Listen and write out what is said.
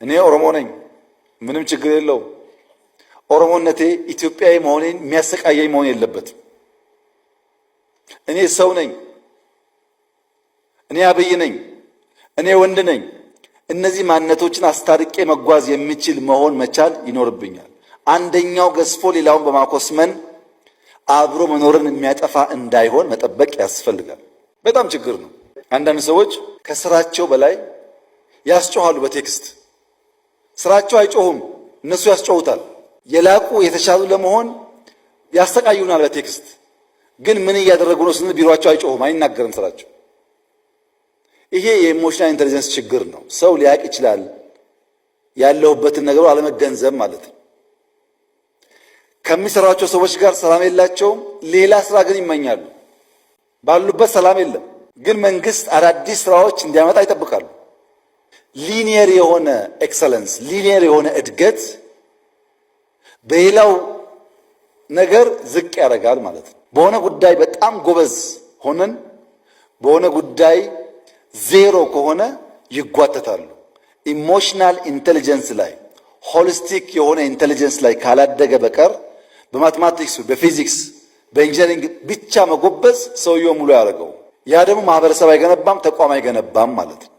እኔ ኦሮሞ ነኝ፣ ምንም ችግር የለው። ኦሮሞነቴ ኢትዮጵያዊ መሆኔን የሚያሰቃየኝ መሆን የለበትም። እኔ ሰው ነኝ፣ እኔ አብይ ነኝ፣ እኔ ወንድ ነኝ። እነዚህ ማንነቶችን አስታርቄ መጓዝ የሚችል መሆን መቻል ይኖርብኛል። አንደኛው ገዝፎ ሌላውን በማኮስመን አብሮ መኖርን የሚያጠፋ እንዳይሆን መጠበቅ ያስፈልጋል። በጣም ችግር ነው። አንዳንድ ሰዎች ከስራቸው በላይ ያስጮሃሉ። በቴክስት ስራቸው አይጮሁም፣ እነሱ ያስጮሁታል። የላቁ የተሻሉ ለመሆን ያስተቃዩናል። በቴክስት ግን ምን እያደረጉ ነው ስንል ቢሮአቸው አይጮሁም፣ አይናገርም ስራቸው። ይሄ የኢሞሽናል ኢንተለጀንስ ችግር ነው። ሰው ሊያቅ ይችላል ያለሁበትን ነገሩ አለመገንዘብ ማለት ነው። ከሚሰራቸው ሰዎች ጋር ሰላም የላቸውም፣ ሌላ ስራ ግን ይመኛሉ። ባሉበት ሰላም የለም፣ ግን መንግስት አዳዲስ ስራዎች እንዲያመጣ ይጠብቃሉ። ሊኒየር የሆነ ኤክሰለንስ፣ ሊኒየር የሆነ እድገት በሌላው ነገር ዝቅ ያደርጋል ማለት ነው። በሆነ ጉዳይ በጣም ጎበዝ ሆነን በሆነ ጉዳይ ዜሮ ከሆነ ይጓተታሉ። ኢሞሽናል ኢንቴሊጀንስ ላይ ሆሊስቲክ የሆነ ኢንቴሊጀንስ ላይ ካላደገ በቀር በማትማቲክስ፣ በፊዚክስ፣ በኢንጂነሪንግ ብቻ መጎበዝ ሰውየው ሙሉ ያደርገው። ያ ደግሞ ማህበረሰብ አይገነባም፣ ተቋም አይገነባም ማለት ነው።